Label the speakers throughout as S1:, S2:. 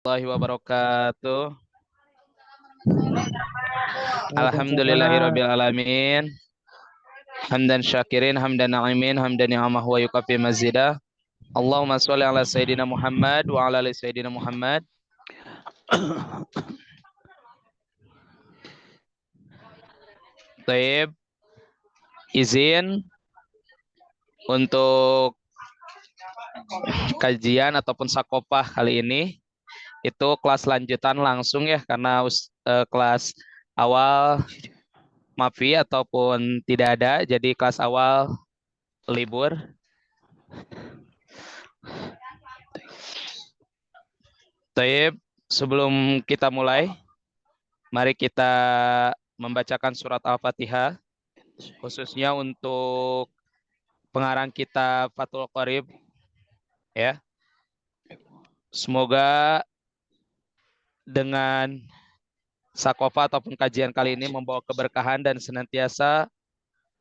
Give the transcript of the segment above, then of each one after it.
S1: Warahmatullahi wabarakatuh.
S2: Waalaikumsalam.
S1: Alhamdulillahirabbil alamin. Hamdan syakirin, hamdan na'imin, hamdan ni'amah wa yukafi mazidah. Allahumma sholli ala sayyidina Muhammad wa ala ali sayyidina Muhammad. Taib, izin untuk kajian ataupun sakopah kali ini itu kelas lanjutan langsung ya karena kelas awal mafi ataupun tidak ada, jadi kelas awal libur. Taib, sebelum kita mulai, mari kita membacakan surat Al-Fatihah, khususnya untuk pengarang kita Fathul Qorib, ya. Semoga dengan sakofa ataupun kajian kali ini membawa keberkahan dan senantiasa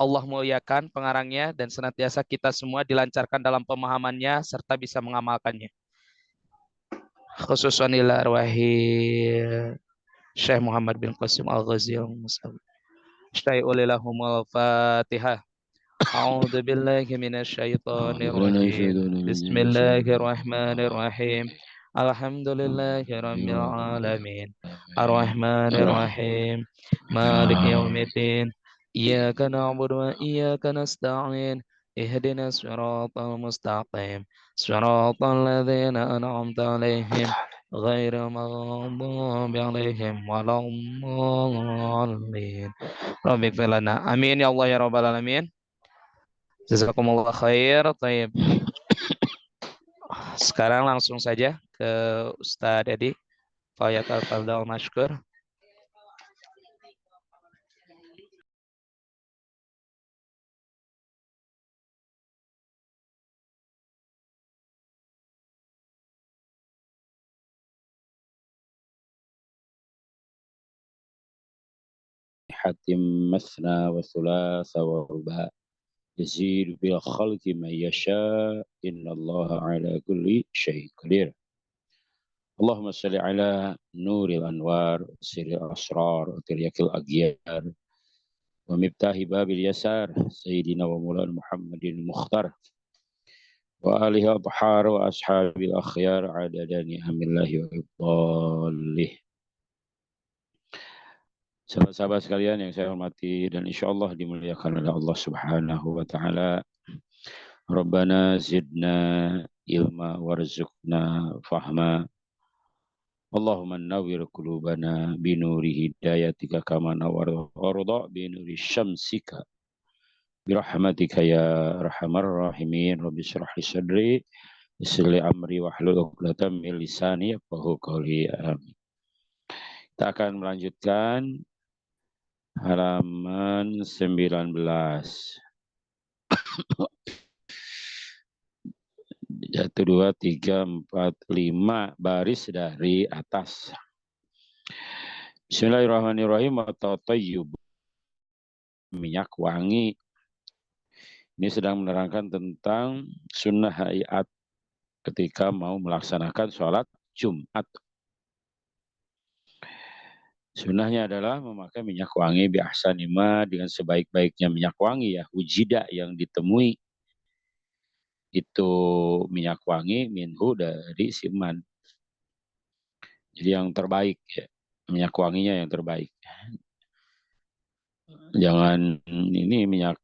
S1: Allah muliakan pengarangnya dan senantiasa kita semua dilancarkan dalam pemahamannya serta bisa mengamalkannya. Khususan ila arwahi Syekh Muhammad bin Qasim Al-Ghazi al-Musawi. Syai'ulilahumul Fatihah. A'udzu billahi minasyaitonir rajim. Bismillahirrahmanirrahim. Alhamdulillahirabbil alamin. Arrahmanir rahim. Maliki yaumiddin. Iyyaka na'budu wa iyyaka nasta'in. Ihdinas siratal mustaqim. Siratal ladzina an'amta 'alaihim ghairil maghdubi 'alaihim waladdallin. Rabbighfir lana. Amin ya Allah ya rabbal alamin. Jazakumullah khair. Taib. Sekarang langsung saja ke Ustadz Edi. Falyatafadhal mashkur.
S3: حاتم مثنى وثلاث ورباع يزيد بالخلق من يشاء إن الله على كل شيء قدير. اللهم صل على نور الأنوار سر الأسرار وترياك الأغيار ومفتاح باب اليسار سيدنا ومولانا محمد المختار وآله الأطهار وأصحاب الأخيار عدد نعم الله وإفضاله. Sahabat-sahabat sekalian yang saya hormati dan insya Allah dimuliakan oleh Allah Subhanahu wa Ta'ala. Rabbana zidna ilma warzuqna fahma. Allahumma nawwir qulubana binuri hidayatika kama nawwar arda binuri syamsika. Birahmatika ya arhamar rahimin. Rabbi shrah li sadri yassir li amri wahlul 'uqdatam min lisani yafqahu qawli. Amin. Kita akan melanjutkan halaman 19. 1, 2, 3, 4, 5 baris dari atas. Bismillahirrahmanirrahim. Atau tayyib, minyak wangi. Ini sedang menerangkan tentang sunnah hayat ketika mau melaksanakan sholat Jumat. Sunnahnya adalah memakai minyak wangi biahsanima, dengan sebaik-baiknya minyak wangi ya, wujida yang ditemui. Itu minyak wangi minhu dari siman. Jadi yang terbaik ya, minyak wanginya yang terbaik. Jangan ini minyak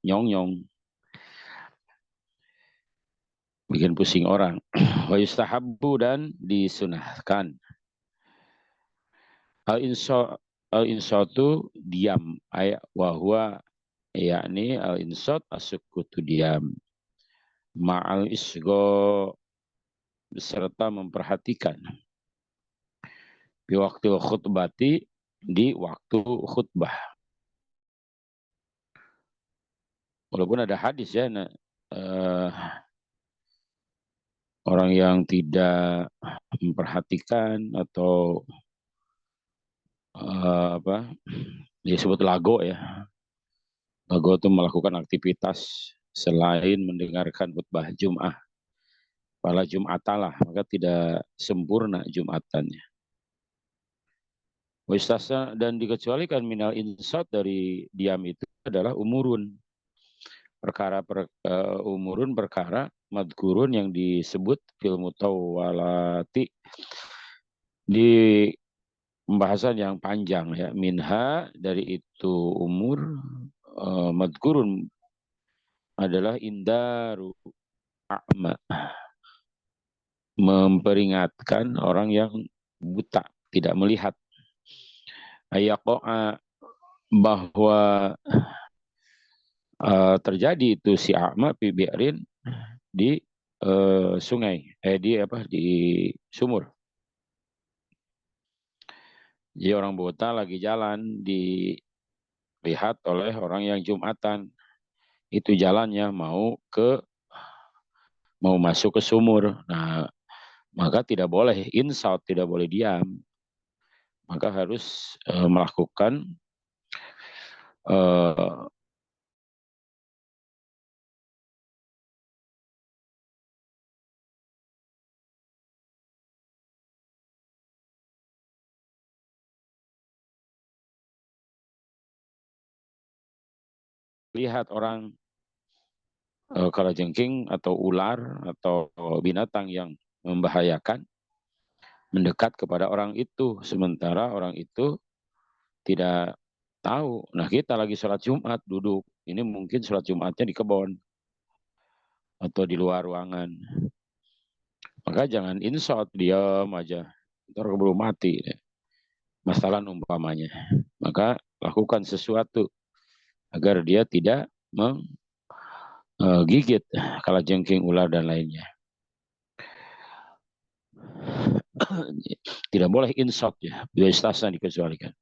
S3: nyong-nyong, bikin pusing orang. Wa yustahabbu, dan disunahkan. Al-insatu diam, ayat wahwa yakni al-insat as-sukutu diam. Ma'al isgo, beserta memperhatikan. Di waktu khutbati, di waktu khutbah. Walaupun ada hadis ya, orang yang tidak memperhatikan atau disebut lago ya. Lago itu melakukan aktivitas selain mendengarkan khutbah Jum'ah. Fala Jum'atalah, maka tidak sempurna Jumatannya. Wistasna dan dikecualikan minal insat dari diam itu adalah umurun. Umurun perkara madgurun yang disebut fil mutawwalati di pembahasan yang panjang ya. Minha dari itu umur madgurun adalah indaru a'ma, memperingatkan orang yang buta, tidak melihat. Ayako'a, bahwa terjadi itu si a'ma fi bi'rin di sungai, di sumur. Jadi orang buta lagi jalan dilihat oleh orang yang Jumatan. Itu jalannya mau masuk ke sumur. Nah, maka tidak boleh insult, tidak boleh diam. Maka harus melakukan lihat orang kalajengking atau ular atau binatang yang membahayakan mendekat kepada orang itu, sementara orang itu tidak tahu. Nah, kita lagi sholat Jumat duduk, ini mungkin sholat Jumatnya di kebun atau di luar ruangan, maka jangan insult, diam aja, ntar keburu mati masalah umpamanya. Maka lakukan sesuatu agar dia tidak menggigit kalajengking, ular dan lainnya. Tidak boleh insult ya, bila istasna dikecualikan.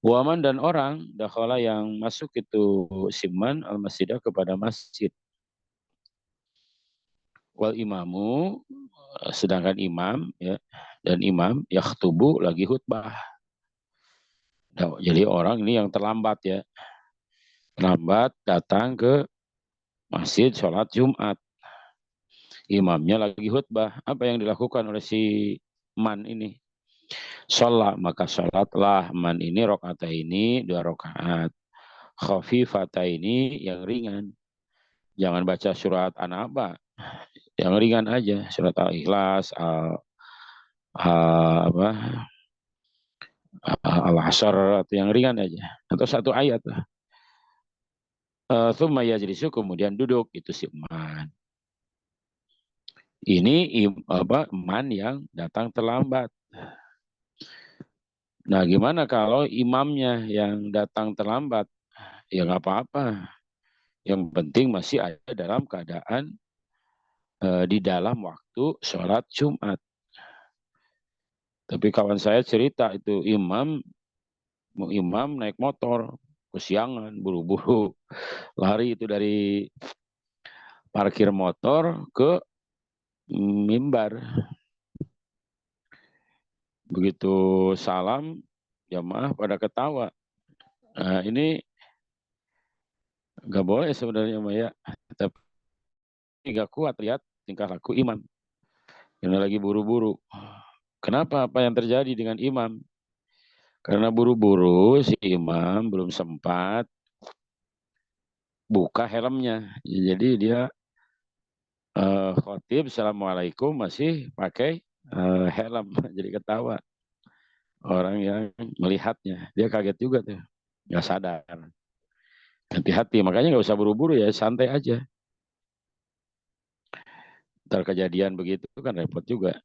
S3: Waman dan orang dakhala yang masuk itu siman al-masjidah kepada masjid. Wal imamu, sedangkan imam ya, dan imam yakhtubu lagi khutbah. Nah, jadi orang ini yang terlambat ya, terlambat datang ke masjid sholat Jumat. Imamnya lagi khutbah. Apa yang dilakukan oleh si man ini? Sholat, maka sholatlah man ini rokaat ini 2 rakaat. Khafifata ini yang ringan. Jangan baca surat An-Naba, yang ringan aja, surat Al-Ikhlas, Al-Asr, atau yang ringan aja, atau 1 ayat lah. Tsumma yajlisu, kemudian duduk, itu si man. Ini man yang datang terlambat. Nah, gimana kalau imamnya yang datang terlambat? Ya nggak apa-apa. Yang penting masih ada dalam keadaan di dalam waktu sholat Jumat. Tapi kawan saya cerita itu imam naik motor kesiangan, buru-buru lari itu dari parkir motor ke mimbar. Begitu salam, jamaah pada ketawa. Nah, ini nggak boleh sebenarnya, Maya. Tapi nggak kuat lihat tingkah laku imam. Karena lagi buru-buru. Kenapa? Apa yang terjadi dengan imam? Karena buru-buru si imam belum sempat buka helmnya. Jadi dia khotib, assalamualaikum, masih pakai helm. Jadi ketawa orang yang melihatnya. Dia kaget juga tuh. Nggak sadar. Hati-hati. Makanya nggak usah buru-buru ya. Santai aja. Ntar kejadian begitu kan repot juga.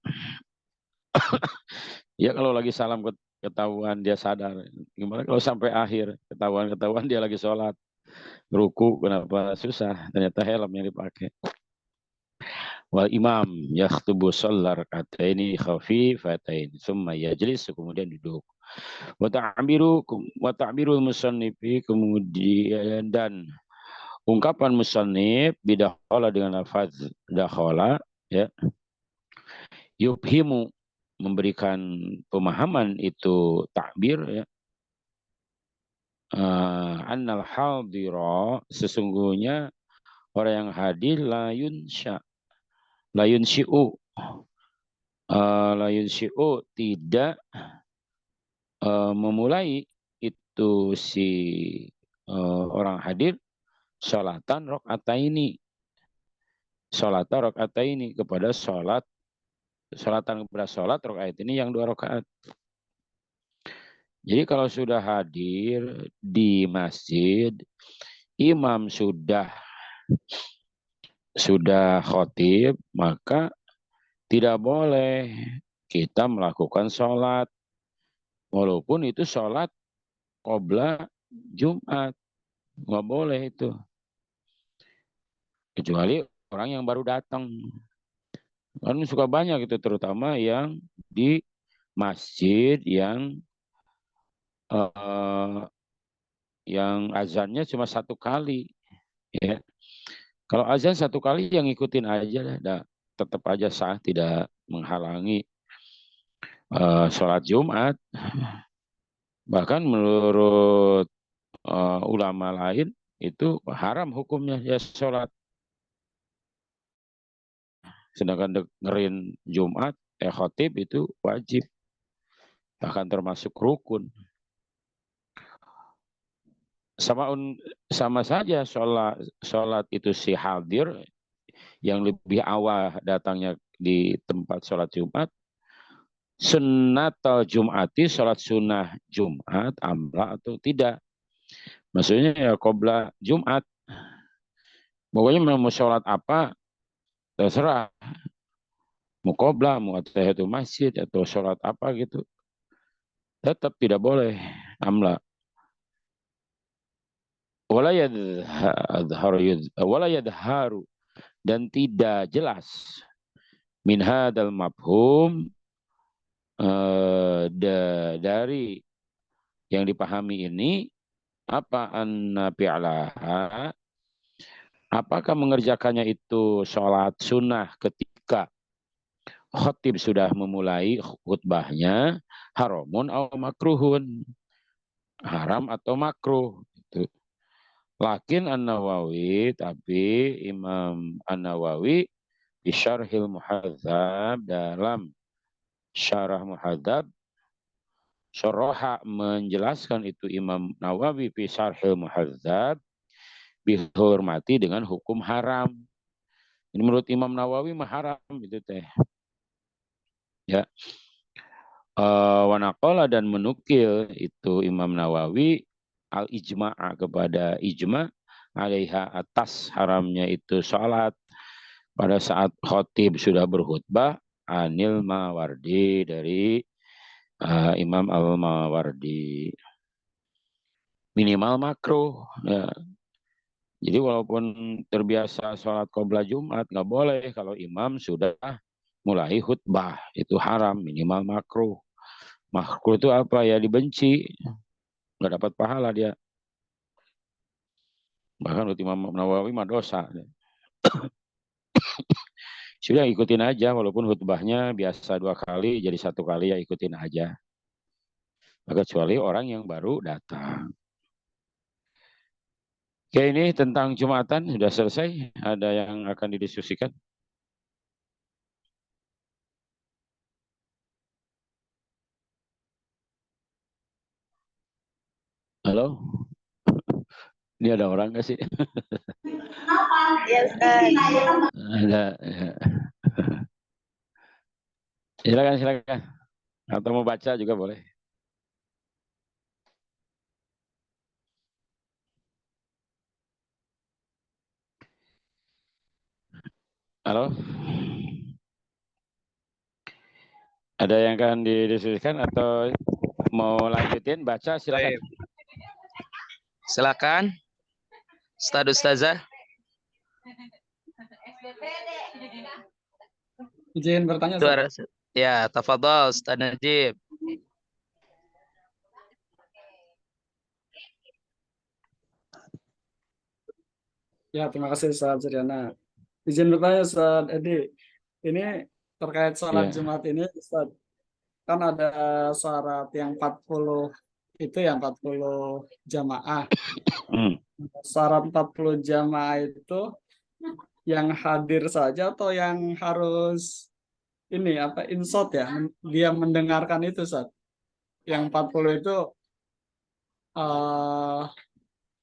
S3: Ya kalau lagi salam ketahuan dia sadar. Gimana kalau sampai akhir ketahuan dia lagi sholat. Ruku, kenapa susah. Ternyata helm yang dipakai. Wal imam yakhtubu shollar kataini khafifatain summa yajlis, kemudian duduk. Wa ta'birul musannifi, kemudian dan ungkapan musannif bidakhala dengan lafaz dakhala ya, yubhimu, memberikan pemahaman itu takbir ya, annal hadira, sesungguhnya orang yang hadir la yunsya, layun syi'u. Layun syi'u tidak memulai itu si orang hadir sholatan rakaataini. Sholatan rakaataini kepada sholatan kepada sholat rakaat ini yang 2 rakaat. Jadi kalau sudah hadir di masjid, imam sudah khotib, maka tidak boleh kita melakukan sholat. Walaupun itu sholat qobla Jumat. Nggak boleh itu. Kecuali orang yang baru datang. Kan suka banyak itu, terutama yang di masjid yang azannya cuma 1 kali. Ya. Kalau azan 1 kali yang ngikutin aja dah. Tetap aja sah, tidak menghalangi sholat Jumat. Bahkan menurut ulama lain itu haram hukumnya ya sholat. Sedangkan dengerin Jumat, khotib itu wajib. Bahkan termasuk rukun. Sama saja sholat itu si hadir yang lebih awal datangnya di tempat sholat Jumat. Sunnatul Jum'ati, sholat sunnah Jumat, amla atau tidak. Maksudnya ya qobla Jumat. Pokoknya mau sholat apa, terserah. Mau qobla, mau tahiyatul masjid, atau sholat apa gitu. Tetap tidak boleh amla. Wala yadharu, dan tidak jelas min hadal mafhum, dari yang dipahami ini, apa anna fi'laha, apakah mengerjakannya itu sholat sunnah ketika khatib sudah memulai khutbahnya haramun atau makruhun, haram atau makruh gitu. Lakin An-Nawawi, tapi Imam An-Nawawi di Syarhil Muhadzab, dalam Syarah Muhadzab, Syaraha menjelaskan itu Imam Nawawi fi Syarhil Muhadzab, dihormati dengan hukum haram. Ini menurut Imam Nawawi mah haram itu teh. Ya. Wanaqala, dan menukil itu Imam Nawawi al-ijma'a, kepada ijma' alaiha, atas haramnya itu sholat pada saat khotib sudah berkhutbah, anil Mawardi, dari Imam al-Mawardi. Minimal makruh. Ya. Jadi walaupun terbiasa sholat qobla Jumat, nggak boleh kalau imam sudah mulai khutbah. Itu haram, minimal makruh. Makruh itu apa ya? Dibenci. Nggak dapat pahala dia. Bahkan menurut Imam Nawawi mah dosa. Sudah ikutin aja, walaupun khutbahnya biasa 2 kali, jadi 1 kali ya ikutin aja. Kecuali orang yang baru datang. Oke, ini tentang Jumatan sudah selesai. Ada yang akan didiskusikan? Halo? Ini ada orang nggak sih?
S2: Ya, Ustaz.
S3: Ada. Ya. Silakan. Atau mau baca juga boleh. Halo? Ada yang akan didiskusikan atau mau lanjutin baca, silakan.
S1: Silakan. Ustazah.
S4: Izin bertanya, Ustaz.
S1: Ya, tafadhol Ustaz Najib.
S4: Ya, terima kasih Ustaz Suryana. Izin bertanya, Ustaz Edi. Ini terkait sholat Jumat ini, Ustaz. Kan ada syarat yang 40 itu, yang 40 jamaah. Syarat 40 jamaah itu yang hadir saja atau yang harus ini apa insot ya dia mendengarkan itu Ustaz. Yang 40 itu eh,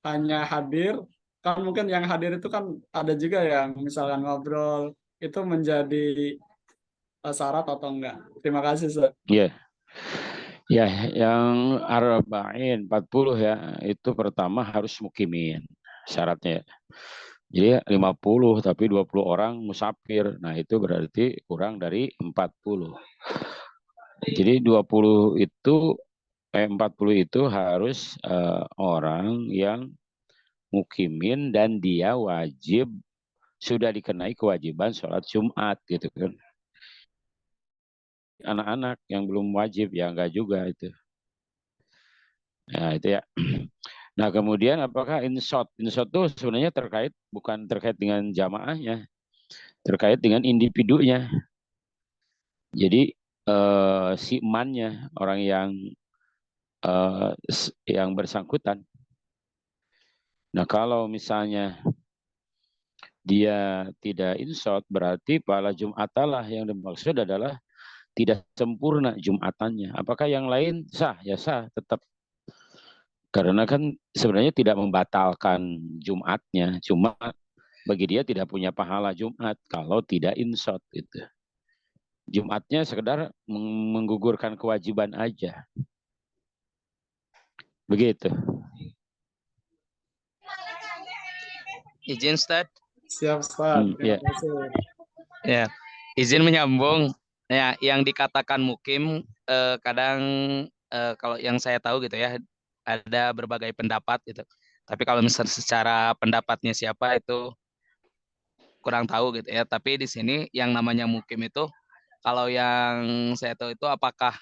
S4: hanya hadir, kan mungkin yang hadir itu kan ada juga yang misalkan ngobrol itu menjadi syarat atau enggak. Terima kasih Ustaz.
S3: Ya, ya, yang arba'in 40 ya, itu pertama harus mukimin syaratnya. Jadi 50 tapi 20 orang musafir. Nah, itu berarti kurang dari 40. Jadi 20 itu 40 itu harus orang yang mukimin dan dia wajib sudah dikenai kewajiban sholat Jumat gitu kan. Anak-anak yang belum wajib ya enggak juga itu. Nah, itu ya. Nah, kemudian apakah insot? Insot itu sebenarnya bukan terkait dengan jamaahnya, terkait dengan individunya. Jadi si emannya, orang yang bersangkutan. Nah, kalau misalnya dia tidak insot, berarti pada Jumatalah yang dimaksud adalah tidak sempurna Jumatannya. Apakah yang lain sah? Ya sah, tetap. Karena kan sebenarnya tidak membatalkan Jumatnya, cuma bagi dia tidak punya pahala Jumat kalau tidak insot itu. Jumatnya sekedar menggugurkan kewajiban aja. Begitu.
S1: Izin Ustaz.
S4: Siap Ustaz. Terima
S3: Ya.
S4: kasih.
S1: Ya, izin menyambung. Ya, yang dikatakan mukim kadang kalau yang saya tahu gitu ya ada berbagai pendapat gitu. Tapi kalau misalnya secara pendapatnya siapa itu kurang tahu gitu ya. Tapi di sini yang namanya mukim itu kalau yang saya tahu itu apakah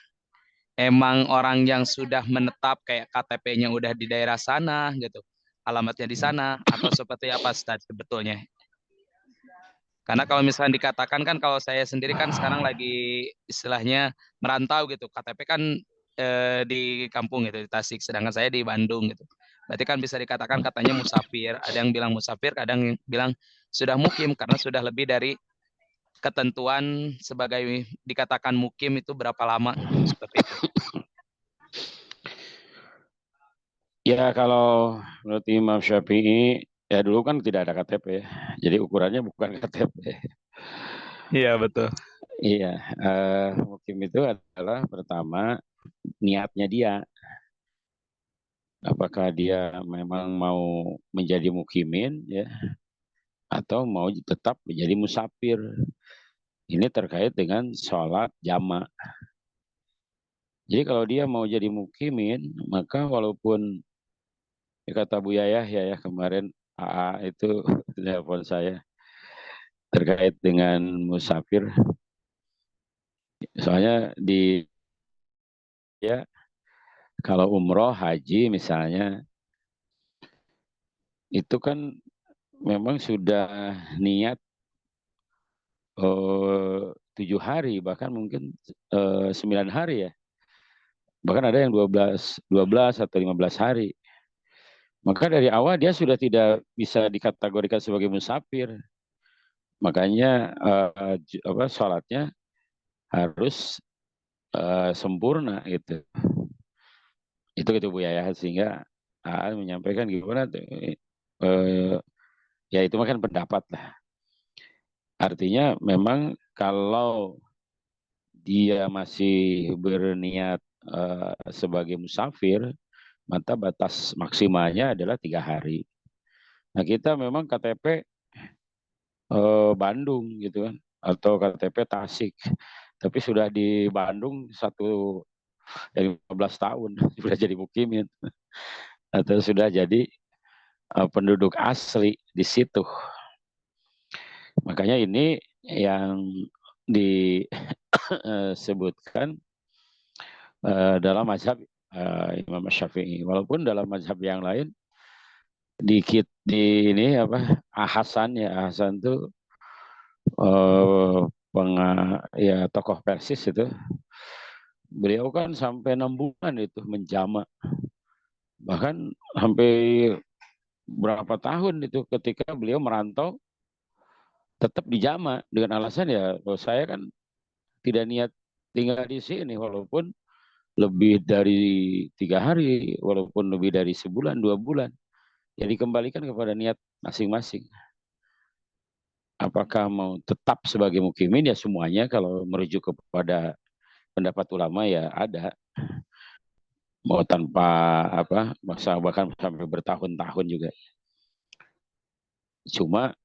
S1: emang orang yang sudah menetap kayak KTP-nya udah di daerah sana gitu, alamatnya di sana atau seperti apa Ustaz sebetulnya? Karena kalau misalnya dikatakan kan kalau saya sendiri kan sekarang lagi istilahnya merantau gitu. KTP kan di kampung gitu, di Tasik. Sedangkan saya di Bandung gitu. Berarti kan bisa dikatakan katanya musafir. Ada yang bilang musafir, kadang yang bilang sudah mukim karena sudah lebih dari ketentuan sebagai dikatakan mukim itu berapa lama gitu. Seperti itu.
S3: Ya, kalau menurut Imam Syafi'i, ya dulu kan tidak ada KTP ya. Jadi ukurannya bukan KTP.
S1: Iya betul.
S3: Iya, mukim itu adalah pertama niatnya dia. Apakah dia memang mau menjadi mukimin ya, atau mau tetap menjadi musafir. Ini terkait dengan sholat jama'. Jadi kalau dia mau jadi mukimin, maka walaupun kata Bu Yayah ya kemarin AA itu telepon saya terkait dengan musafir. Soalnya ya kalau umroh haji misalnya itu kan memang sudah niat 7 hari bahkan mungkin 9 hari ya. Bahkan ada yang 12 atau 15 hari. Maka dari awal dia sudah tidak bisa dikategorikan sebagai musafir. Makanya sholatnya harus sempurna gitu. Itu gitu Bu ya, sehingga menyampaikan gimana tuh. Ya itu kan pendapat lah. Artinya memang kalau dia masih berniat sebagai musafir, maka batas maksimalnya adalah 3 hari. Nah kita memang KTP Bandung gitu kan, atau KTP Tasik, tapi sudah di Bandung 15 tahun sudah jadi mukimin atau sudah jadi penduduk asli di situ. Makanya ini yang disebutkan dalam mazhab Imam Syafi'i. Walaupun dalam mazhab yang lain dikit di ini apa Hasan ya, Hasan tuh ya tokoh Persis itu. Beliau kan sampai 6 bulan itu menjama. Bahkan sampai berapa tahun itu ketika beliau merantau tetap dijama dengan alasan ya, saya kan tidak niat tinggal di sini walaupun lebih dari 3 hari, walaupun lebih dari sebulan 2 bulan. Jadi kembalikan kepada niat masing-masing. Apakah mau tetap sebagai mukimin ya semuanya, kalau merujuk kepada pendapat ulama ya ada. Mau tanpa apa, bahkan sampai bertahun-tahun juga. Cuma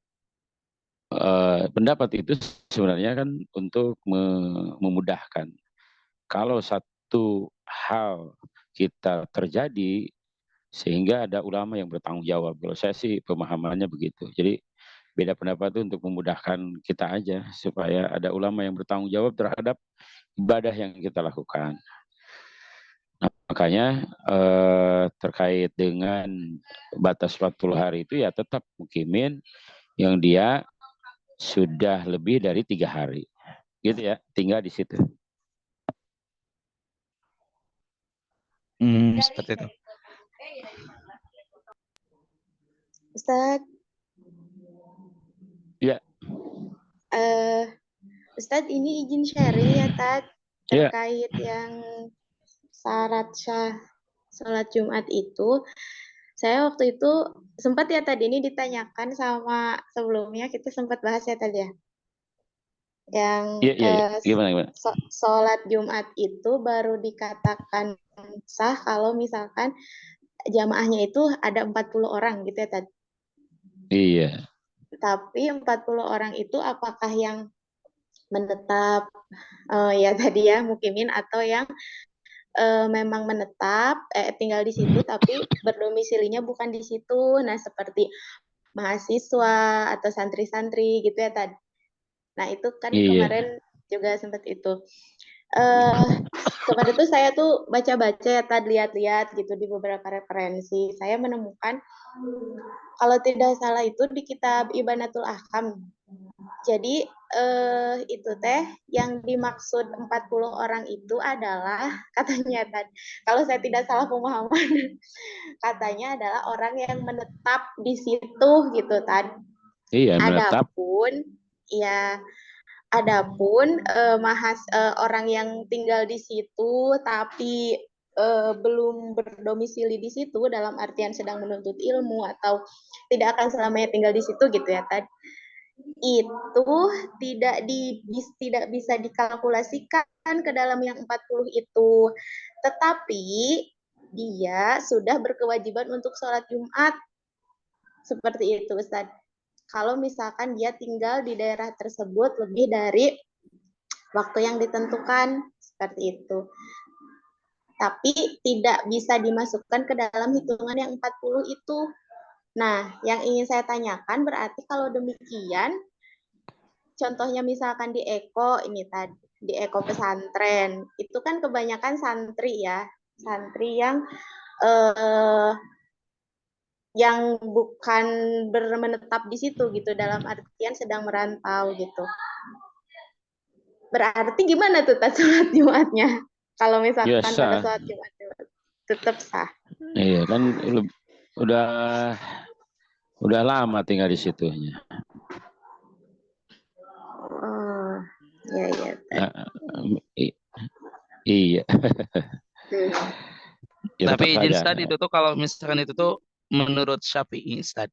S3: pendapat itu sebenarnya kan untuk memudahkan. Kalau satu hal kita terjadi sehingga ada ulama yang bertanggung jawab. Kalau saya sih pemahamannya begitu. Jadi beda pendapat itu untuk memudahkan kita aja supaya ada ulama yang bertanggung jawab terhadap ibadah yang kita lakukan. Nah, makanya terkait dengan batas 40 hari itu ya tetap mukimin yang dia sudah lebih dari 3 hari, gitu ya, tinggal di situ.
S1: Seperti itu.
S2: Ustadz,
S3: Ya,
S2: Ustadz ini izin sharing ya, Tad,
S3: ya,
S2: terkait yang syarat syah sholat Jumat itu. Saya waktu itu sempat ya tadi ini ditanyakan sama sebelumnya kita sempat bahas ya tadi ya. Yang
S3: ya, ya, ya. Gimana?
S2: sholat Jumat itu baru dikatakan sah kalau misalkan jamaahnya itu ada 40 orang gitu ya tadi.
S3: Iya.
S2: Tapi 40 orang itu apakah yang menetap ya tadi ya mukimin atau yang memang menetap tinggal di situ tapi berdomisilinya bukan di situ. Nah, seperti mahasiswa atau santri-santri gitu ya tadi. Nah, itu kan kemarin juga sempat itu. Kemarin tuh saya tuh baca-baca ya tadi, lihat-lihat gitu di beberapa referensi. Saya menemukan kalau tidak salah itu di kitab Ibanatul Ahkam. Jadi itu teh yang dimaksud 40 orang itu adalah katanya tadi, kalau saya tidak salah pemahaman, katanya adalah orang yang menetap di situ gitu tadi.
S3: Iya, menetap.
S2: Adapun orang yang tinggal di situ tapi belum berdomisili di situ dalam artian sedang menuntut ilmu atau tidak akan selamanya tinggal di situ gitu ya tadi, itu tidak bisa dikalkulasikan ke dalam yang 40 itu. Tetapi dia sudah berkewajiban untuk sholat Jumat. Seperti itu, Ustaz. Kalau misalkan dia tinggal di daerah tersebut lebih dari waktu yang ditentukan, seperti itu. Tapi tidak bisa dimasukkan ke dalam hitungan yang 40 itu. Nah, yang ingin saya tanyakan berarti kalau demikian, contohnya misalkan di Eko ini tadi, di Eko pesantren, itu kan kebanyakan santri ya, santri yang bukan menetap di situ gitu, dalam artian sedang merantau gitu. Berarti gimana tuh sholat Jumatnya? Kalau misalkan pada sholat Jumat tetap sah.
S3: Iya kan udah lama tinggal di situnya.
S2: Oh, iya.
S3: Iya. Ya,
S1: tapi izin
S3: saja.
S1: Ustadz itu tuh kalau misalkan itu tuh menurut Syafi'i Ustadz.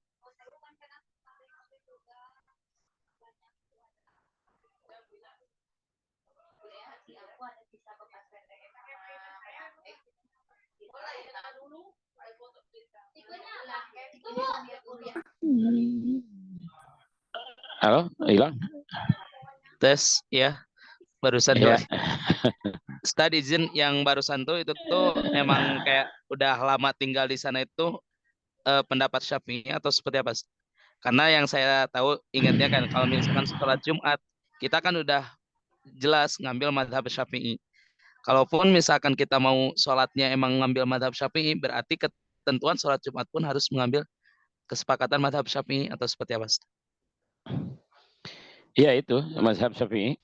S3: Halo, hilang?
S1: Tes ya, barusan
S3: ya.
S1: Ustadz izin yang barusan tuh itu tuh memang kayak udah lama tinggal di sana itu pendapat Syafi'i atau seperti apa? Karena yang saya tahu ingatnya kan kalau misalkan sholat Jumat kita kan udah jelas ngambil madhab Syafi'i. Kalaupun misalkan kita mau sholatnya emang ngambil madhab Syafi'i, berarti ketentuan sholat Jumat pun harus mengambil kesepakatan madhab Syafi'i atau seperti apa?
S3: Iya itu mazhab Syafi'i.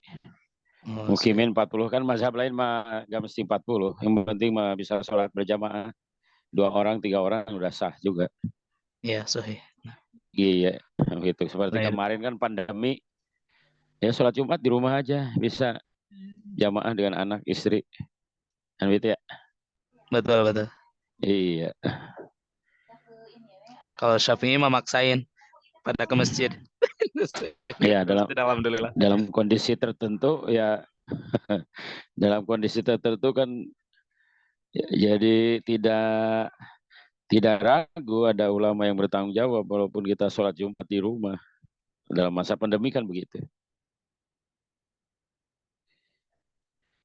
S3: Mukimin 40 kan, mazhab lain mah nggak mesti 40. Yang penting mah bisa sholat berjamaah 2 orang 3 orang udah sah juga.
S1: Iya, sahih.
S3: Iya, gitu. Seperti kemarin kan pandemi, Ya sholat Jumat di rumah aja, bisa jamaah dengan anak, istri. Kan gitu ya?
S1: Betul, betul.
S3: Iya.
S1: Kalau Syafi'i mah maksain pada ke masjid.
S3: Ya,
S1: Alhamdulillah.
S3: dalam kondisi tertentu ya, dalam kondisi tertentu kan jadi tidak ragu ada ulama yang bertanggung jawab walaupun kita sholat Jumat di rumah. Dalam masa pandemi kan begitu.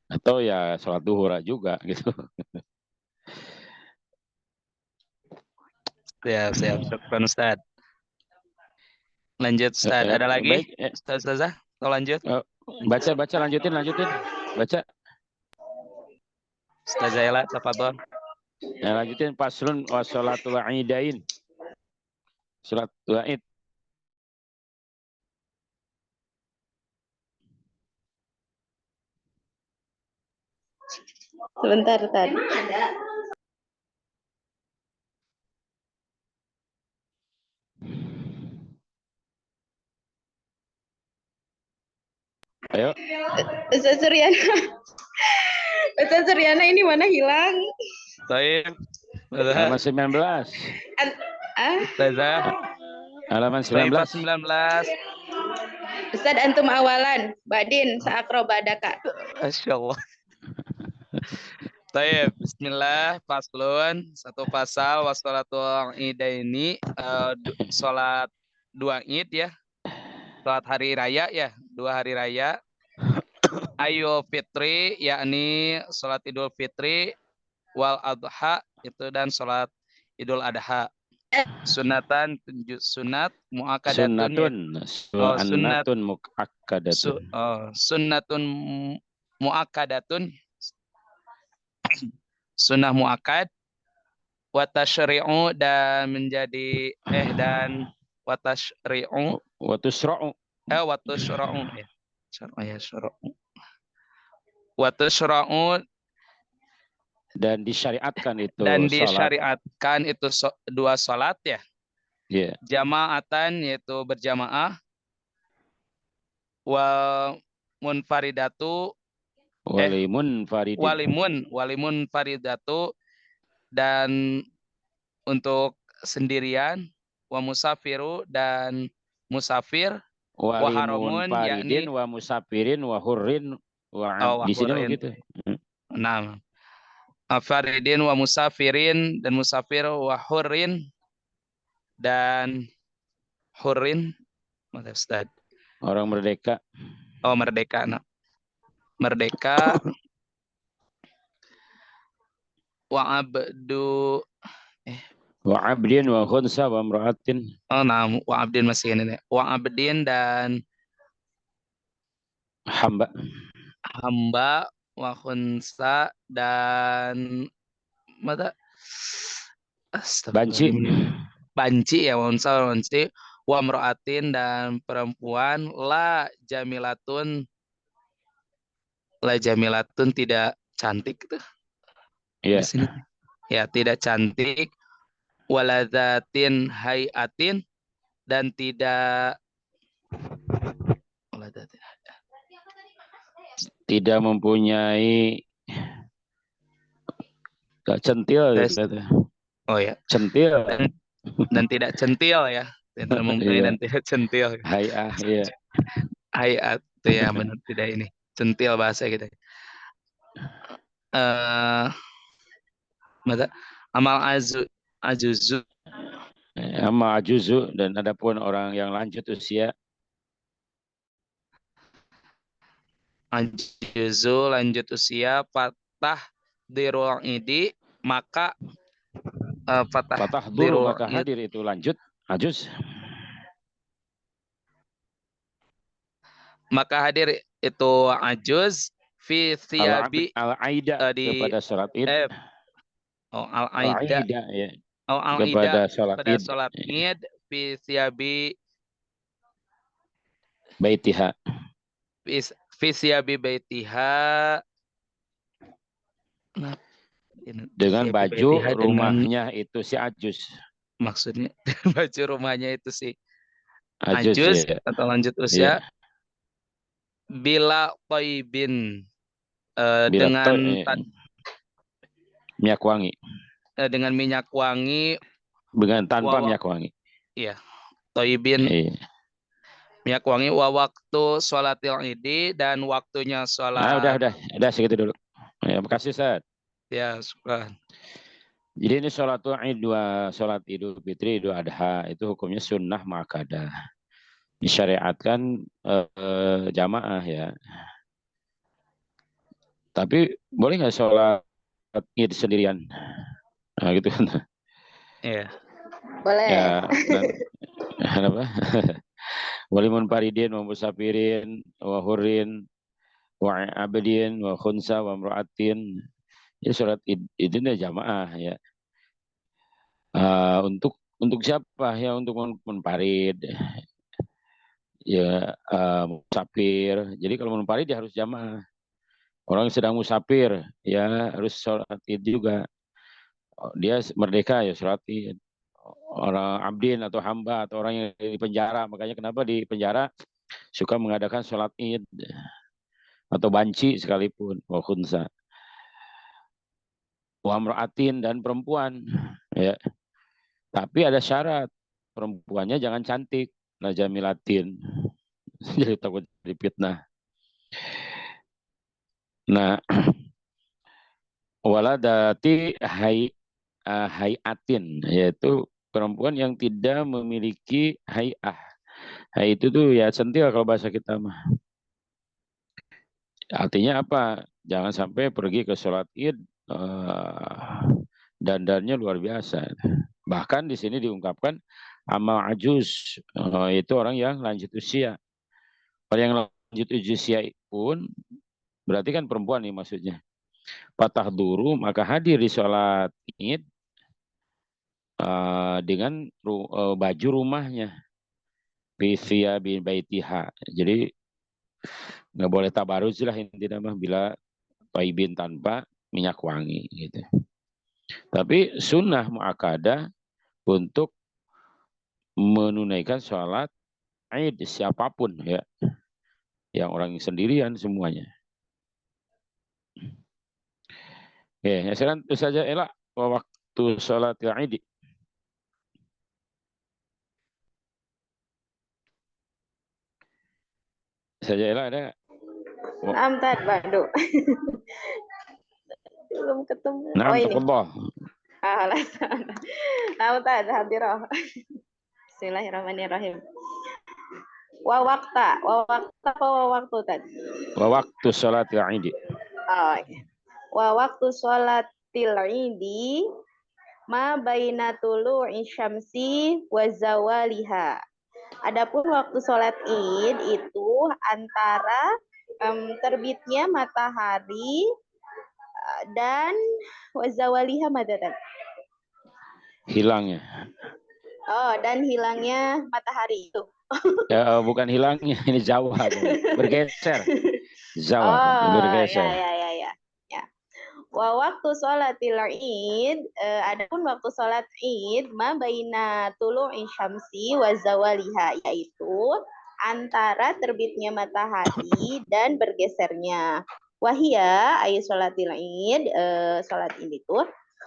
S3: Atau ya sholat duhur juga gitu.
S1: Siap. Syukran Ustaz. Lanjut Ustaz. Ada lagi?
S3: Baik,
S1: Ustazah, mau lanjut?
S3: baca lanjutin. Baca.
S1: Ustazah Ela, tafadhol.
S3: Ya, lanjutin paslun wa sholatul idain. Sholat Id.
S2: Sebentar tadi.
S3: Ayo.
S2: Ustaz Suryana. Ustaz Suryana ini mana hilang?
S1: Baik.
S3: Halaman 19.
S1: Ustazah.
S3: Halaman
S1: 19.
S3: 19.
S2: Ustaz antum awalan, Badin sa'akrobadaka.
S1: Masyaallah. Baik, bismillah, paslun, satu pasal wassalatul idaini, salat dua id ya. Salat hari raya ya, 2 hari raya. Ayu fitri yakni salat Idul Fitri, wal adha itu dan salat Idul Adha. Sunatan sunat muakkadatun.
S3: Sunnatun muakkadatun.
S1: Sunnatun muakkadatun. Sunnah muakkad. Wa tasyri'u dan menjadi dan wa tasyri'u
S3: Wa tusra'u.
S1: wa tusyra'u ya. Syara'u. Wa tusyra'u
S3: Dan disyariatkan itu
S1: dan
S3: salat.
S1: disyariatkan itu 2 salat ya.
S3: Yeah.
S1: Jamaatan yaitu berjamaah. Wa munfaridatu walimun faridatu dan untuk sendirian, wa musafiru dan musafir, wa haramun yakni
S3: wa musafirin wa hurrin wa di sini begitu.
S1: Nah, faridin wa musafirin dan musafir wa hurrin dan hurrin, Ustaz.
S3: Orang merdeka.
S1: Oh, merdeka. Nah. Merdeka. Wa abdu
S3: wa abdin wa khunsa wa imra'atin.
S1: Oh, nah, wa abdin masih ini. Wa abdin dan
S3: hamba wa khunsa dan mata banci ya, wa banci wa imra'atin dan perempuan la jamilatun tidak cantik tuh. Di sini. Ya, tidak cantik. Waladatin hayatin dan tidak mempunyai centil. Oh ya, centil dan tidak centil ya. Tidak mempunyai dan tidak centil. Hayat ya. Hayat itu ya, benar, tidak ini. Centil bahasa kita. Amal ajuzu dan adapun orang yang lanjut usia. Ajuzu lanjut usia patah dirul idi maka patah dirul maka hadir itu lanjut ajuz. Maka hadir itu ajuz fi thiyabi al-aida kepada salat id. Al-aida ya. Kepada salat id fi thiyabi baitiha. Fi thiyabi baitiha dengan baju rumahnya itu si ajuz. Maksudnya baju rumahnya itu si ajuz ya. Atau lanjut usia.
S1: bila toibin
S3: Bila
S1: dengan
S3: minyak wangi.
S1: Dengan minyak wangi.
S3: Dengan tanpa
S1: Wa-
S3: minyak wangi.
S1: Iya, toibin
S3: Iya.
S1: minyak wangi wa waktu sholatil idi dan waktunya
S3: Nah,
S1: sholat.
S3: udah segitu dulu. Ya, makasih Ustaz.
S1: Ya, syukran.
S3: Jadi ini sholatul id, sholat Idul Fitri, Idul Adha itu hukumnya sunnah muakkadah. Disyariatkan jamaah ya. Tapi boleh nggak sholat id sendirian? Nah, gitu kan.
S1: Iya.
S2: Boleh.
S3: Ya, apa? Walimun paridin, wa musafirin, wa hurin, wa abdin, wa khunsa, wa mra'atin. Ya sholat id itu jamaah ya. Untuk siapa ya? Untuk munfarid ya, musafir. Jadi kalau munfarid dia harus jamaah. Orang yang sedang musafir ya harus sholat id juga. Dia merdeka ya sholat id. Orang abdin atau hamba atau orang yang di penjara, makanya kenapa di penjara suka mengadakan sholat id atau banci sekalipun, wa khunsa, wa mra'atin dan perempuan ya. Tapi ada syarat, perempuannya jangan cantik, najamilatin. Jadi takut dipitnah. Nah, waladati hayatin, yaitu perempuan yang tidak memiliki hayah. Hai itu tuh ya centil kalau bahasa kita mah. Artinya apa? Jangan sampai pergi ke sholat id dandannya luar biasa. Bahkan di sini diungkapkan amal ajuz, itu orang yang lanjut usia. Orang yang lanjut usia pun berarti kan perempuan nih maksudnya. Patah duru maka hadir di sholat id dengan baju rumahnya. Bithia bin baitiha. Jadi nggak boleh tabaruz lah intinya mah bila taibin tanpa minyak wangi gitu. Tapi sunnah muakkadah untuk menunaikan sholat id siapapun ya, yang orang sendirian semuanya. Ya, sekarang itu saja elak waktu sholat id. Saja elak ada nggak?
S2: Amtad, Badu. Belum ketemu.
S3: Nah,
S2: Oh ini.
S3: Allah.
S2: Amtad, hadirah. Bismillahirrahmanirrahim. Wa waktu apa wa waktu tadi?
S3: Waktu sholat id.
S2: Oh, wa waktu sholatil idi ma baina tulu'i syamsi wa zawaliha. Adapun waktu sholat id itu antara terbitnya matahari dan wa zawaliha madatan.
S3: Hilangnya.
S2: Oh, dan hilangnya matahari itu.
S3: Ya, bukan hilangnya, ini Jawa. Bergeser. Jawa, bergeser.
S2: Ya. Wa waktu sholatil id, adapun waktu sholat id ma baina tulu'i syamsi wa zawaliha, yaitu antara terbitnya matahari dan bergesernya. Wahia ayu sholatil id, sholat id itu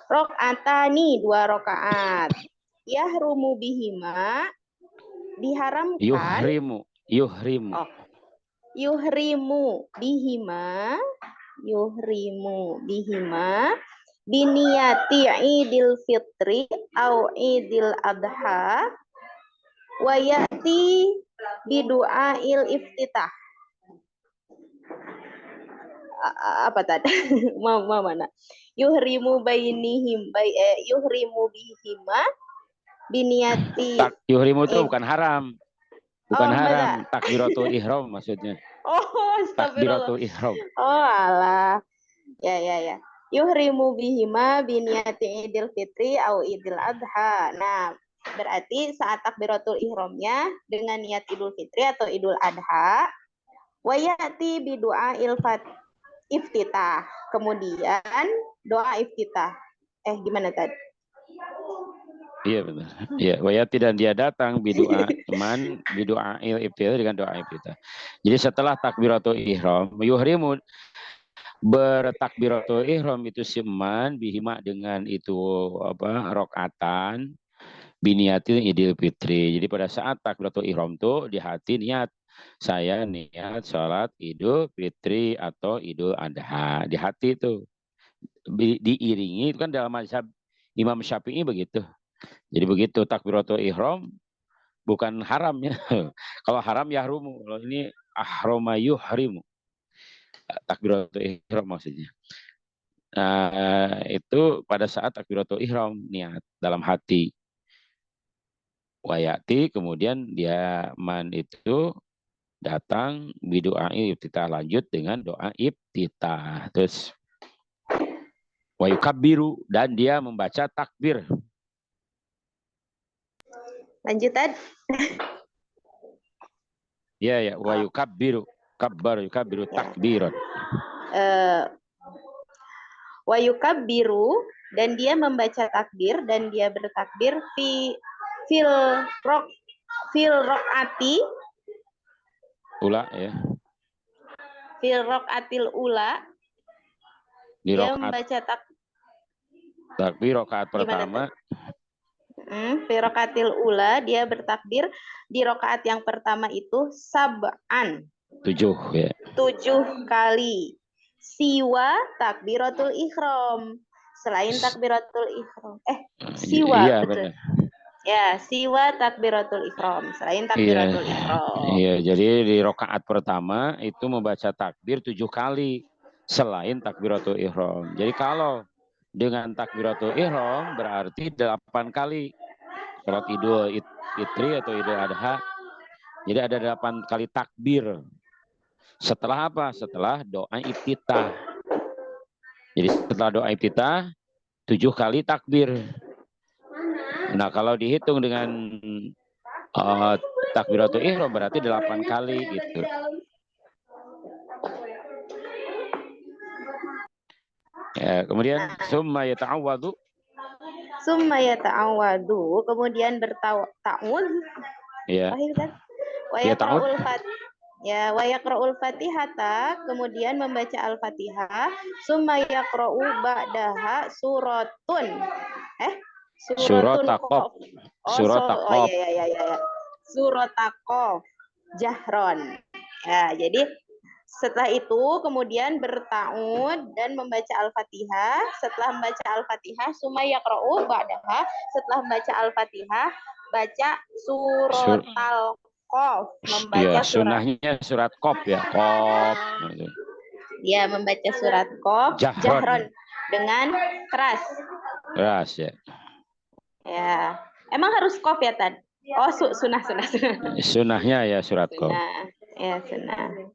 S2: rok'atani, 2 rakaat. Yahrumu bihima, diharamkan.
S3: Yuhrimu.
S2: Oh. Yuhrimu bihima biniyati idil fitri au idil adha wa ya'ti bidu'ail iftitah. Apa tadi? Mana? Yuhrimu bihima biniyati.
S3: Yuhrimu itu bukan haram. Bukan haram,
S2: Mada.
S3: takbiratul ihram maksudnya.
S2: Oh, astagfirullah.
S3: Takbiratul ihram.
S2: Oh, alah. Ya. Yuhrimu bihima biniyati idil fitri au idil adha. Nah, berarti saat takbiratul ihramnya dengan niat idul fitri atau idul adha. Wa ya'ti bi doa iftitah. Kemudian doa iftitah. Gimana tadi?
S3: Iya benar. Iya, wayati dan dia datang bidu'a iman bidu'ail iftitah dengan doa iftitah. Jadi setelah takbiratul ihram, yuhrimu bertakbiratul ihram itu siman bihima dengan itu apa rakaatan biniatil idul fitri. Jadi pada saat takbiratul ihram tuh di hati niat saya niat sholat idul fitri atau idul adha di hati itu diiringi itu kan dalam mazhab Imam Syafi'i begitu. Jadi begitu takbiratul ihram bukan haramnya. Kalau haram yahrumu, kalau ini ahrama yuhrimu. Takbiratul ihram maksudnya. Nah, itu pada saat takbiratul ihram niat dalam hati. Wayati kemudian dia man itu datang bidu'a iftitah lanjut dengan doa iftitah. Terus wa yukabbiru dan dia membaca takbir.
S2: Lanjutan.
S3: Ya ya wa yukabbiru kabbar yukabbiru takbiran.
S2: Wa yukabbiru dan dia membaca takbir dan dia bertakbir fil raqati
S3: Ula ya.
S2: fil raqatil ula
S3: Di
S2: dia
S3: rakaat
S2: membaca
S3: takbir rakaat pertama.
S2: Fi raqatil ula dia bertakbir di rakaat yang pertama itu sab'an
S3: 7 ya.
S2: 7 kali. Siwa takbiratul ihram. Selain takbiratul ihram. Siwa
S3: Iya,
S2: betul.
S3: benar.
S2: Ya, siwa takbiratul ihram. Selain takbiratul ihram.
S3: Iya, jadi di rakaat pertama itu membaca takbir 7 kali selain takbiratul ihram. Jadi kalau dengan takbiratul ihram berarti 8 kali. Salat Idul Fitri atau Idul Adha. Jadi ada 8 kali takbir. Setelah apa? Setelah doa iftitah. Jadi setelah doa iftitah 7 kali takbir. Nah, kalau dihitung dengan takbiratul ihram berarti 8 kali gitu. Ya, kemudian summa yata'awwadu.
S2: Summa yata'awwadu, kemudian berta'awud.
S3: Ya.
S2: Wa yaqra'ul wa yaqra'ul Fatihata, kemudian membaca Al-Fatihah, summa yaqra'u ba'daha suratun. Suratun Qaf.
S3: Surat Qaf.
S2: Ya. Surat Qaf jahron. Ya, jadi setelah itu kemudian berta'ud dan membaca Al-Fatihah. Setelah membaca Al-Fatihah, summa yaqra'u ba'daha, setelah membaca Al-Fatihah, baca surat Al-Qaf, membaca
S3: ya, sunahnya surat Qaf ya, Qaf.
S2: Ya, membaca surat Qaf jahron dengan keras.
S3: Keras ya.
S2: Ya. Emang harus Qaf ya, Tan? Oh, sunah.
S3: Sunahnya ya surat Qaf.
S2: Ya, sunah.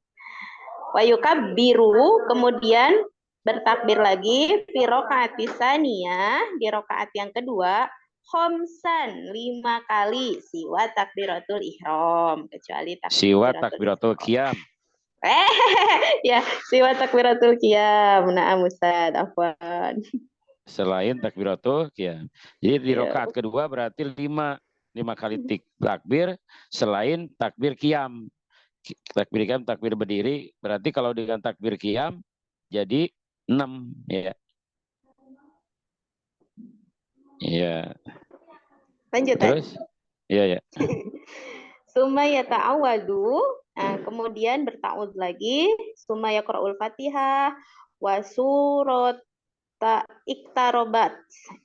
S2: Wa yukabbiru, kemudian bertakbir lagi fi rakaati tsaniyah, di rakaat yang kedua, khomsan 5 kali siwa takbiratul ihram, kecuali
S3: takbiratul qiyam.
S2: Ya, siwa takbiratul qiyam. Na'am Ustaz, afwan.
S3: Selain takbiratul qiyam. Jadi di rakaat kedua berarti 5 kali takbir selain takbir qiyam. Takbir qiyam, takbir berdiri, berarti kalau dengan takbir qiyam jadi 6 ya. Iya.
S2: Lanjut.
S3: Terus? Iya.
S2: Summa yata'awwadu, kemudian berta'awud lagi, summa yaqra'ul Fatihah wa surat iktarobat.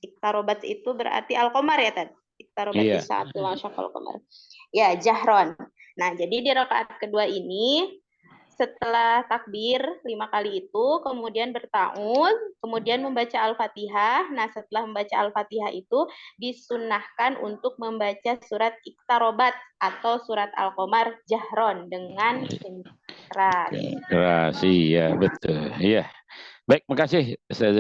S2: Iktarobat itu berarti Al-Qamar ya, Tad? Iktarobat satu langsafal Qamar. Ya, jahron. Nah, jadi di rakaat kedua ini setelah takbir 5 kali itu, kemudian berta'ud, kemudian membaca Al-Fatihah. Nah, setelah membaca Al-Fatihah itu disunnahkan untuk membaca surat Iktarobat atau surat Al-Qamar jahron dengan keras.
S3: Keras, iya betul. Iya. Baik, makasih Ustaz.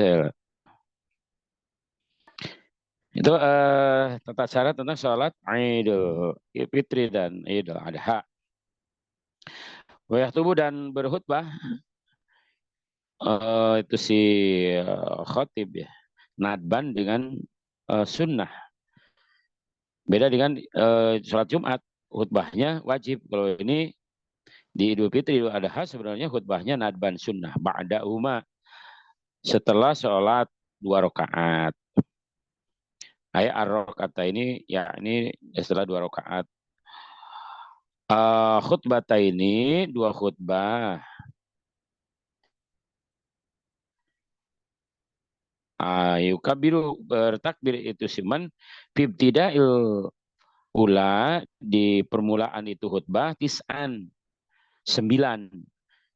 S3: Itu tata cara tentang sholat Idul Fitri dan Idul Adha. Wayah tubuh dan berkhutbah itu si khatib ya. Nadban dengan sunnah. Beda dengan sholat Jumat, khutbahnya wajib. Kalau ini di Idul Fitri, Idul Adha sebenarnya khutbahnya nadban sunnah. Ba'da setelah sholat 2 rakaat. Ayat ar-rakaat ini ya ini setelah 2 rakaat. Khutbah ini 2 khutbah. Yukabiru bertakbir itu siman fibtida'il ula di permulaan itu khutbah tis'an 9.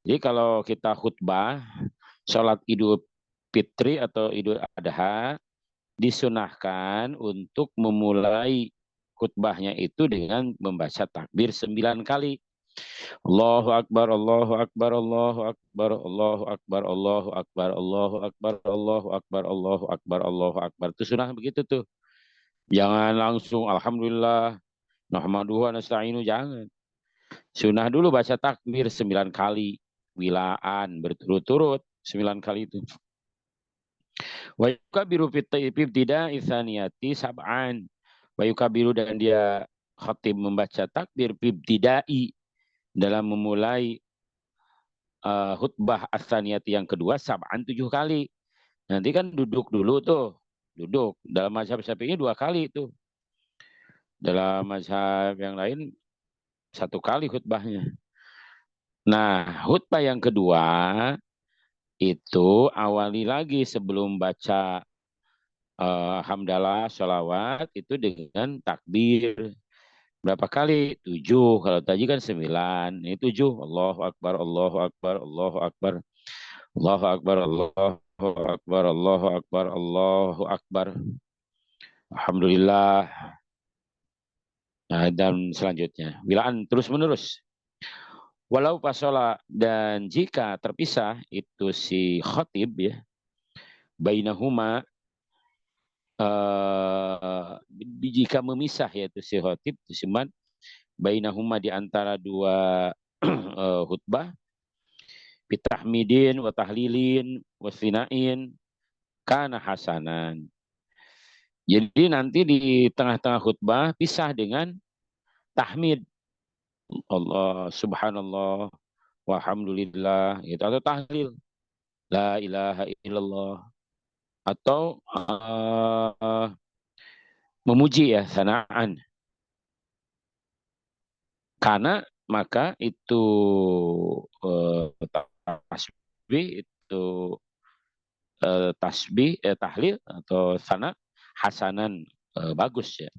S3: Jadi kalau kita khutbah sholat Idul Fitri atau Idul Adha disunahkan untuk memulai khutbahnya itu dengan membaca takbir 9 kali. Allahu Akbar, Allahu Akbar, Allahu Akbar, Allahu Akbar, Allahu Akbar, Allahu Akbar, Allahu Akbar, Allahu Akbar, Allahu Akbar. Itu sunnah begitu tuh. Jangan langsung Alhamdulillah, Nahmaduhu wa nasta'inu, jangan. Sunnah dulu baca takbir 9 kali. Wilaan berturut-turut 9 kali itu. Wa yukabiru fibtida ithaniyati sab'an. Wa yukabiru dan dia khatib membaca takbir fibtidai dalam memulai khutbah atsaniyati yang kedua sab'an 7 kali. Nanti kan duduk dulu tuh. Duduk. Dalam mazhab Syafi'i 2 kali itu. Dalam mazhab yang lain 1 kali khutbahnya. Nah, khutbah yang kedua itu awali lagi sebelum baca hamdalah, sholawat itu dengan takbir. Berapa kali? 7. Kalau tadi kan 9. Ini 7. Allahu Akbar, Allahu Akbar, Allahu Akbar. Allahu Akbar, Allahu Akbar, Allahu Akbar, Allahu Akbar. Alhamdulillah. Nah, dan selanjutnya. Wilaan terus menerus. Walau pasola dan jika terpisah itu si khotib ya. Bainahuma jika memisah yaitu si khotib itu siman bainahuma di antara 2 khutbah bitahmidin wa tahlilin wa sinain kana hasanan. Jadi nanti di tengah-tengah khutbah pisah dengan tahmid. Allah subhanallah walhamdulillah itu atau tahlil la ilaha illallah atau memuji ya sanaan. Karena maka itu tasbih itu tahlil atau sana hasanan bagus ya.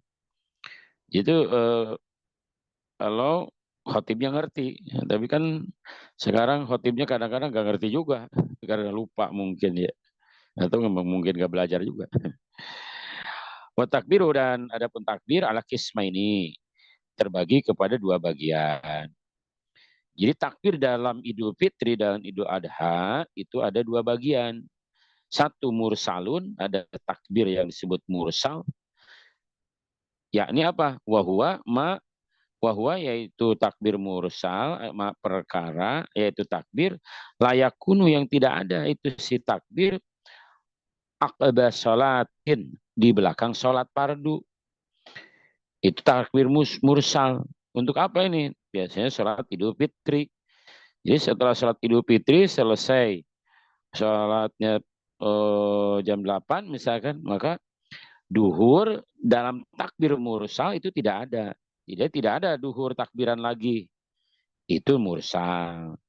S3: Itu kalau khotibnya ngerti, ya, tapi kan sekarang khotibnya kadang-kadang nggak ngerti juga karena lupa mungkin ya, atau mungkin nggak belajar juga. Wa takbiru dan adapun takbir ala kisma ini terbagi kepada 2 bagian. Jadi takbir dalam Idul Fitri dan Idul Adha itu ada 2 bagian. 1 mursalun, ada takbir yang disebut mursal. Yakni apa? Wahwa yaitu takbir mursal, perkara yaitu takbir layakunu yang tidak ada itu si takbir aqba sholatin di belakang sholat fardu. Itu takbir mursal. Untuk apa ini? Biasanya sholat Idul Fitri. Jadi setelah sholat Idul Fitri selesai sholatnya jam 8 misalkan, maka duhur dalam takbir mursal itu tidak ada. Tidak ada duhur takbiran lagi. Itu mursal.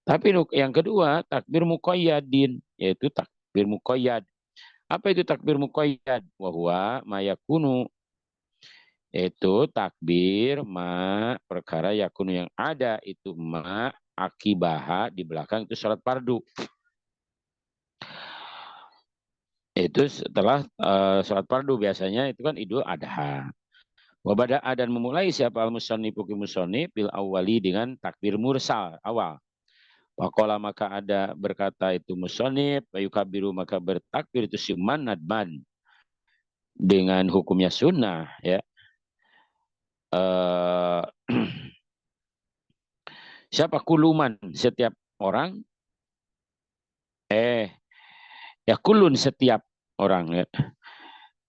S3: Tapi yang kedua takbir muqayyadin, yaitu takbir muqayyad. Apa itu takbir muqayyad? Wahwa mayakunu, itu takbir perkara yakunu yang ada itu akibaha di belakang itu sholat fardu. Itu setelah sholat fardu biasanya itu kan Idul Adha. Wabada'a dan memulai siapa al-musannifu musannif bil awwali dengan takbir mursal awal. Waqala maka ada berkata itu musannif yukabiru maka bertakbir itu siman nadban dengan hukumnya sunnah ya. Siapa kuluman setiap orang ya kulun setiap orang ya.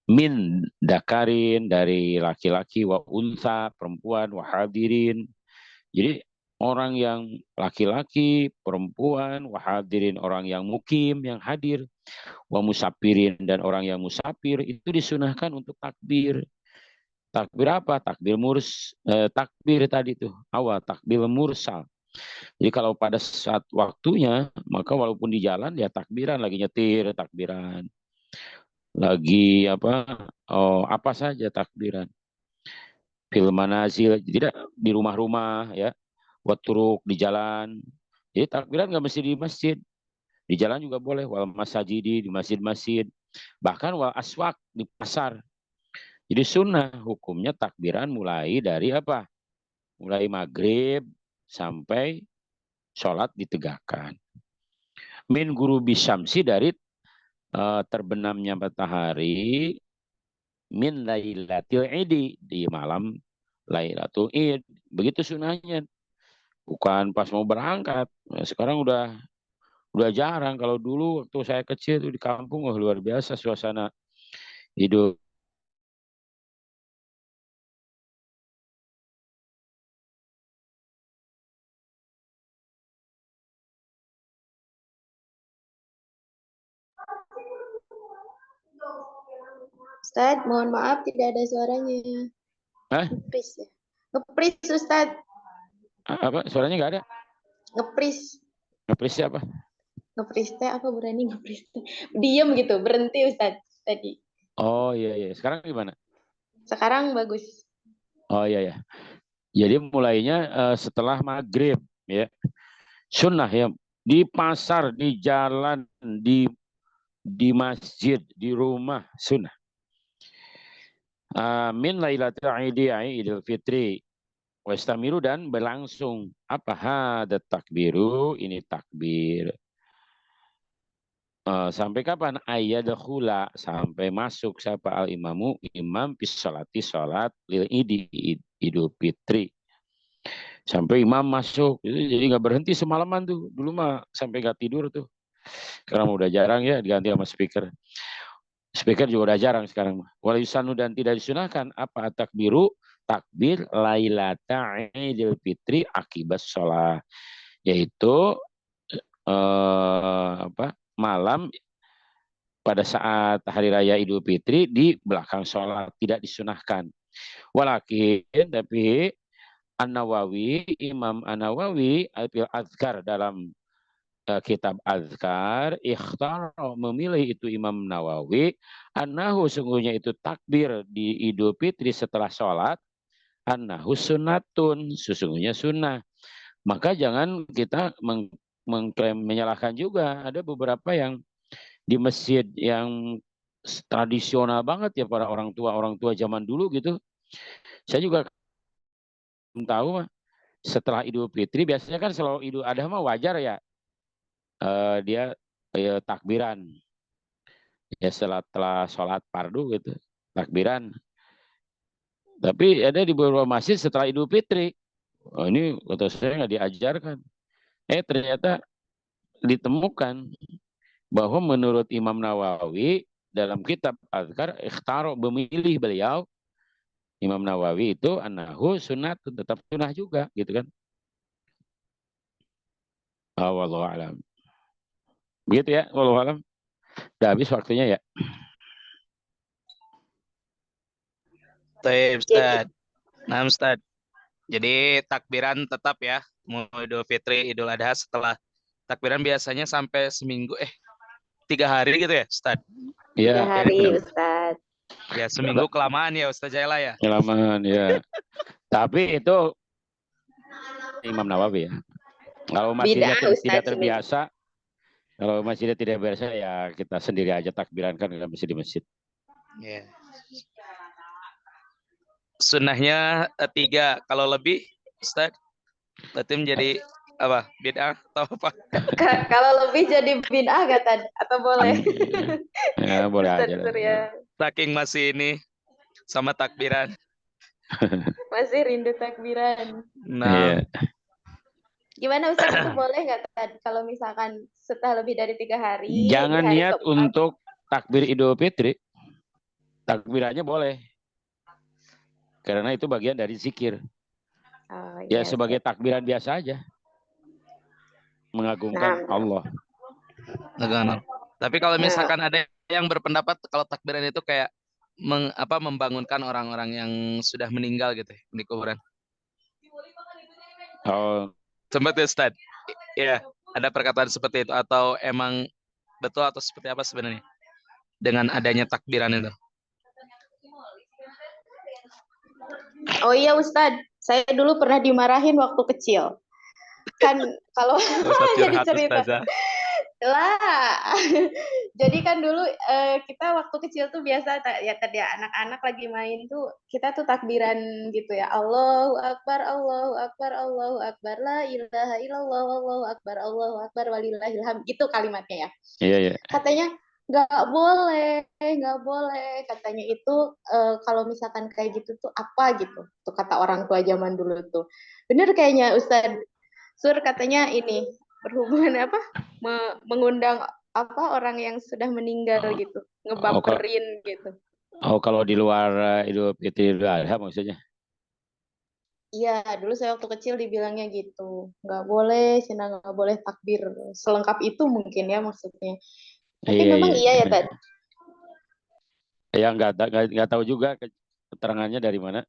S3: min dakarin dari laki-laki, wa unsa perempuan, wa hadirin. Jadi orang yang laki-laki, perempuan, wa hadirin orang yang mukim, yang hadir, wa musafirin dan orang yang musafir itu disunahkan untuk takbir. Takbir apa? Takbir tadi tuh awal takbir mursal. Jadi kalau pada saat waktunya maka walaupun di jalan ya takbiran, lagi nyetir takbiran, lagi apa saja takbiran. Fil manazil, tidak di rumah-rumah ya, waturuk di jalan. Jadi takbiran nggak mesti di masjid, di jalan juga boleh, wal masajidi di masjid-masjid, bahkan wal aswak di pasar. Jadi sunnah hukumnya takbiran mulai dari apa? Mulai maghrib sampai sholat ditegakkan. Min guru bisyamsi dari terbenamnya matahari, min lailatul idi di malam lailatul id. Begitu sunahnya. Bukan pas mau berangkat. Nah, sekarang udah jarang. Kalau dulu waktu saya kecil tuh di kampung luar biasa suasana hidup.
S2: Ustadz, mohon maaf tidak ada suaranya.
S3: Hah?
S2: Ngepris ya. Ngepris, Ustadz.
S3: Apa? Suaranya nggak ada?
S2: Ngepris.
S3: Ngepris siapa?
S2: Ngepris teh apa berani ngepris teh? Diem gitu, berhenti Ustadz tadi.
S3: Oh iya iya. Sekarang gimana?
S2: Sekarang bagus.
S3: Oh iya ya. Jadi mulainya setelah maghrib ya. Sunnah ya, di pasar, di jalan, di masjid, di rumah sunnah. Min lailatul idul fitri wastamiru dan berlangsung apa hadat takbiru, ini takbir. Sampai kapan? Ayyadkhula, sampai masuk siapa al imamu, imam bis sholati, sholat lil idul fitri. Sampai imam masuk, jadi nggak berhenti semalaman tuh. Dulu mah sampai nggak tidur tuh. Sekarang udah jarang ya, diganti sama speaker. Speaker juga udah jarang sekarang. Wal yusanu, dan tidak disunahkan apa takbiru, takbir lailata idul fitri akibat sholat, yaitu malam pada saat hari raya Idul Fitri di belakang sholat, tidak disunahkan. Walakin tapi An-Nawawi, Imam An-Nawawi Al Azkar dalam kitab Azkar, ikhtar memilih itu Imam Nawawi, annahu sungguhnya itu takbir di Idul Fitri setelah sholat, annahu sunnatun, sesungguhnya sunnah. Maka jangan kita mengklaim menyalahkan juga. Ada beberapa yang di masjid yang tradisional banget ya, para orang tua zaman dulu gitu. Saya juga belum tahu mah. Setelah Idul Fitri biasanya kan selalu Idul Adha mah wajar ya, dia takbiran ya setelah sholat fardu gitu, takbiran. Tapi ada di beberapa masjid setelah Idul Fitri. Oh, ini kata saya nggak diajarkan. Ternyata ditemukan bahwa menurut Imam Nawawi dalam kitab Azkar, ikhtaro, memilih beliau Imam Nawawi itu annahu sunnah, tetap sunnah juga gitu kan. Wallahu alam. Begitu ya, wallahu alam. Udah habis waktunya ya.
S1: Baik, Ustaz. Nah, Ustaz. Jadi takbiran tetap ya, mau Idul Fitri, Idul Adha, setelah takbiran biasanya sampai seminggu, 3 hari gitu ya, Ustaz?
S2: 3 hari, Ustaz.
S1: Ya, seminggu kelamaan ya, Ustaz Jaila ya.
S3: Kelamaan ya. Tapi itu Imam Nawawi ya. Kalau masjidnya tidak terbiasa, kalau masjidnya tidak biasa ya kita sendiri aja takbiran, kan nggak mesti di masjid.
S1: Yeah. Sunnahnya 3, kalau lebih Ustaz berarti menjadi apa, bid'ah atau apa?
S2: Kalau lebih jadi bid'ah gak tadi, atau boleh?
S3: Ya boleh aja.
S1: Saking masih ini sama takbiran.
S2: Masih rindu takbiran.
S1: Nah,
S2: gimana Ustaz, itu boleh nggak tadi kalau misalkan setelah lebih dari 3 hari?
S3: Jangan niat untuk takbir Idul Fitri. takbirannya boleh. Karena itu bagian dari zikir.
S2: Oh,
S3: Ya
S2: iya,
S3: sebagai
S2: Ustaz.
S3: takbiran biasa aja. Mengagungkan
S2: Nah,
S3: Allah.
S1: Nah, tapi kalau
S2: nah,
S1: misalkan ada yang berpendapat kalau takbiran itu kayak membangunkan orang-orang yang sudah meninggal gitu ya, di kuburan.
S3: Oh,
S1: Sempat ya, Ustaz? Iya, ada perkataan seperti itu atau emang betul atau seperti apa sebenarnya dengan adanya takbiran itu?
S2: oh iya Ustadz, saya dulu pernah dimarahin waktu kecil. Kan kalau
S1: Gak usah
S2: jadi
S1: curhat,
S2: cerita
S1: Ustazah.
S2: lah. Jadi kan dulu kita waktu kecil tuh biasa ya tadi anak-anak lagi main tuh kita tuh takbiran gitu ya. Allahu Akbar, Allahu Akbar, Allahu Akbar, la ilaha illallah, Allahu Akbar, Allahu Akbar, walillahil hamd. Itu kalimatnya ya.
S3: iya ya.
S2: Katanya nggak boleh katanya itu kalau misalkan kayak gitu tuh apa gitu tuh kata orang tua zaman dulu tuh bener kayaknya Ustadz Sur katanya ini berhubungan apa mengundang apa orang yang sudah meninggal gitu ngebaperin gitu.
S3: Oh, kalau di luar Idul Fitri Idul Adha maksudnya.
S2: Iya, dulu saya waktu kecil dibilangnya gitu, nggak boleh, Cina nggak boleh takbir selengkap itu mungkin ya maksudnya. Tapi
S3: Iya,
S2: memang
S3: iya.
S2: iya ya tadi.
S3: Ya nggak tahu juga keterangannya dari mana.